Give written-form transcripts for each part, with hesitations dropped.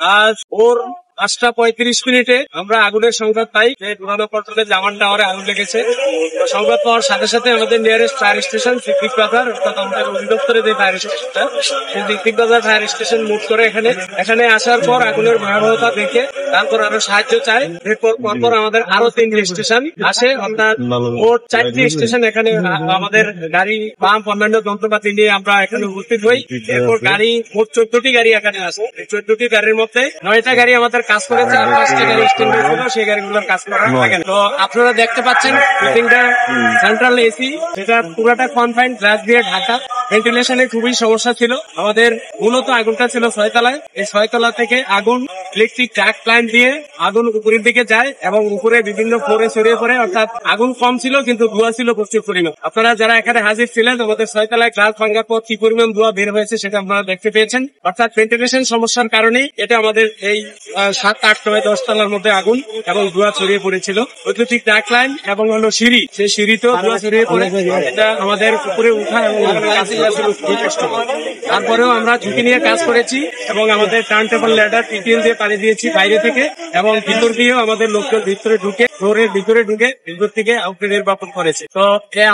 আজ ভোর 5:35 আমরা আগুনের সংবাদ পাই যে পুরানো পল্টনের জামান টাওয়ারে আগুন লেগেছে। সংবাদ পাওয়ার সাথে সাথে আমাদের নিয়ারেস্ট ফায়ার স্টেশন সিদ্দিক বাজার, অর্থাৎ আমাদের অধিদপ্তরের যে ফায়ার স্টেশনটা, সেই সিদ্দিক বাজার ফায়ার স্টেশন মুভ করে এখানে আসার পর আগুনের ভয়াবহতা দেখে তারপর আরো সাহায্য চায়। এরপর পরপর আমাদের আরো 3টি স্টেশন আসে, অর্থাৎ মোট 4টি স্টেশন। এখানে আমাদের গাড়ি পাম্প অন্যান্য যন্ত্রপাতি নিয়ে আমরা এখানে উপস্থিত হই। এরপর গাড়ি মোট 14টি গাড়ি এখানে আসে। এই 14টি গাড়ির মধ্যে 9টা গাড়ি আমাদের কাজ করেছে, আর 5টা গাড়ি স্ট্যান্ড ছিল, সেই গাড়িগুলোর কাজ করা থাকে না। তো আপনারা দেখতে পাচ্ছেন বিল্ডিংটা সেন্ট্রাল এসি, যেটা পুরোটা কনফাইন্ড গ্লাস দিয়ে ঢাকা। ভেন্টিলেশনের খুবই সমস্যা ছিল। আমাদের মূলত আগুনটা ছিল 6 তলায়। এই 6 তলা থেকে আগুন ইলেকট্রিক ট্রাক লাইন দিয়ে আগুন উপরের দিকে যায় এবং উপরে বিভিন্ন ফ্লোরে ছড়িয়ে পড়ে, অর্থাৎ আগুন কম ছিল কিন্তু ধোঁয়া ছিল প্রচুর পরিমাণ। আপনারা যারা এখানে হাজির ছিলেন, আমাদের 6 তলায় গ্লাস ভাঙার পর কি পরিমাণ ধোঁয়া বের হয়েছে সেটা আপনারা দেখতে পেয়েছেন। অর্থাৎ ভেন্টিলেশন সমস্যার কারণেই এটা আমাদের এই 7, 8, 9, 10 তলার মধ্যে আগুন এবং ধোঁয়া ছড়িয়ে পড়েছিল। বৈদ্যুতিক ট্রাক লাইন এবং হলো সিঁড়ি, সেই সিঁড়িতেও ধোঁয়া ছড়িয়ে পড়ে। এটা আমাদের উপরে উঠা এবং তারপরেও আমরা ঝুঁকি নিয়ে কাজ করেছি এবং আমাদের টার্ন টেবল ল্যাডার টিটিএল দিয়ে পানি দিয়েছি বাইরে থেকে, এবং ভিতর দিয়েও আমাদের লোকজন ভিতরে ঢুকে ফ্লোরের ভিতরে ঢুকে ভিতর থেকে আগুন নির্বাপন করেছে। তো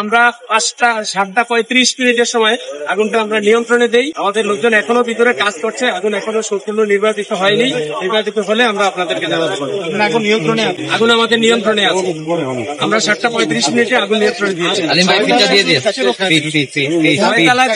আমরা 7:35 সময় আগুনটা আমরা নিয়ন্ত্রণে দেই। আমাদের লোকজন এখনো ভিতরে কাজ করছে, আগুন এখনো সম্পূর্ণ নির্বাচিত হয়নি। নির্বাচিত হলে আমরা আপনাদেরকে জানাবো। আগুন নিয়ন্ত্রণে, আগুন আমাদের নিয়ন্ত্রণে আছে। আমরা 7:35 আগুন নিয়ন্ত্রণে দিয়েছি।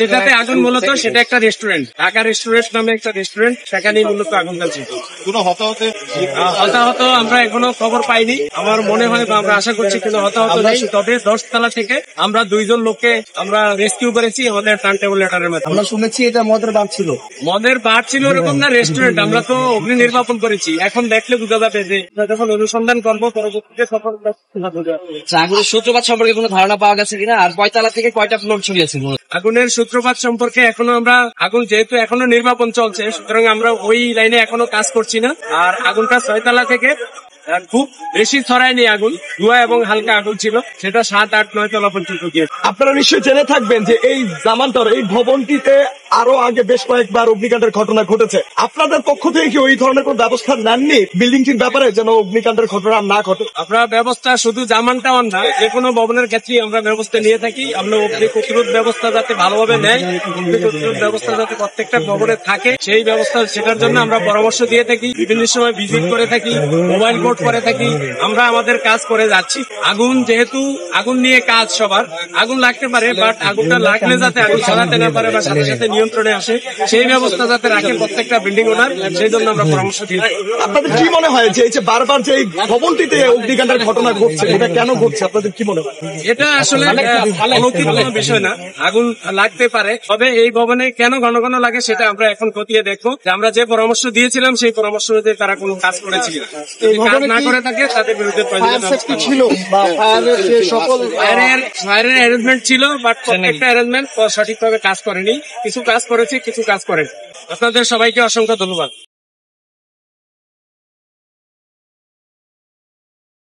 যেটাতে আগুন মূলত সেটা একটা রেস্টুরেন্ট, ঢাকা রেস্টুরেন্ট নামে একটা রেস্টুরেন্ট, সেখানেই মূলত আগুন জ্বলছে। কোনো হতাহত আমরা এখনো খবর পাইনি। আমার মনে হয় বা আমরা আশা করছি কোনো হতাহত নেই। তবে 10 তলা থেকে আমরা 2 জন লোককে আমরা রেস্কিউ করেছি আমাদের টার্ন টেবল লেটারের মাধ্যমে। আমরা শুনেছি এটা মদের বার ছিল। মদের বার ছিল এরকম না, রেস্টুরেন্ট। আমরা তো অগ্নি নির্বাপন করেছি, এখন দেখলে বোঝা যাবে যে যখন অনুসন্ধান করবো পরবর্তীতে সফল। আগুনের সূত্রপাত সম্পর্কে কোনো ধারণা পাওয়া গেছে কিনা, আর কয়তলা থেকে কয়টা ফ্লোর ছড়িয়েছিল? আগুনের সূত্রপাত সম্পর্কে এখনো আমরা, আগুন যেহেতু এখনো নির্বাপন চলছে, সুতরাং আমরা ওই লাইনে এখনো কাজ করছি না। আর আগুনটা 6 তলা থেকে খুব বেশি ছড়ায়নি, আগুন ধোঁয়া এবং হালকা আগুন ছিল, সেটা 7, 8, 9 তলা পর্যন্ত গিয়েছে। আপনারা নিশ্চয়ই জেনে থাকবেন যে এই জামানটার এই ভবনটিতে আরো আগে বেশ কয়েকবার অগ্নিকাণ্ডের ঘটনা ঘটেছে। আপনাদের পক্ষ থেকে কি ওই ধরনের কোন ব্যবস্থা নেননি বিল্ডিংটির ব্যাপারে, যেন অগ্নিকাণ্ডের ঘটনা না ঘটে? আমরা ব্যবস্থা শুধু জামান টাওয়ার না, যে কোনো ভবনের ক্ষেত্রেই আমরা ব্যবস্থা নিয়ে থাকি। আমরা অগ্নি প্রতিরোধ ব্যবস্থা যাতে ভালোভাবে নেয়, অগ্নি প্রতিরোধ ব্যবস্থা যাতে প্রত্যেকটা ভবনে থাকে, সেই ব্যবস্থা সেটার জন্য আমরা পরামর্শ দিয়ে থাকি। বিভিন্ন সময় ভিজিট করে থাকি, মোবাইল কোর্ট করে থাকি, আমরা আমাদের কাজ করে যাচ্ছি। আগুন যেহেতু আগুন নিয়ে কাজ, সবার আগুন লাগতে পারে, বাট আগুনটা লাগলে যাতে আগুন ছড়াতে না পারে বা সাথে সাথে নিয়ন্ত্রণে আসে, সেই ব্যবস্থা যাতে রাখে প্রত্যেকটা বিল্ডিং ওনার, সেই জন্য আমরা পরামর্শ দিই। আপনাদের কি মনে হয় যে এই যে বারবার যে এই ভবনটিতে অগ্নিকাণ্ডের ঘটনা ঘটছে, এটা কেন ঘটছে আপনাদের কি মনে হয়? এটা আসলে অলৌকিক কোনো বিষয় না, আগুন লাগতে পারে, তবে এই ভবনে কেন ঘন ঘন লাগে সেটা আমরা এখন খতিয়ে দেখবো। আমরা যে পরামর্শ দিয়েছিলাম সেই পরামর্শ অনুযায়ী তারা কোনো কাজ করেছে কিনা। কাজ না করে থাকে তাদের বিরুদ্ধে ছিল বা ফায়ারের অ্যারেঞ্জমেন্ট ছিল, বাট প্রত্যেকটা অ্যারেঞ্জমেন্ট সঠিকভাবে কাজ করেনি। কিছু কাজ করেছে, কিছু কাজ করেনি। আপনাদের সবাইকে অসংখ্য ধন্যবাদ।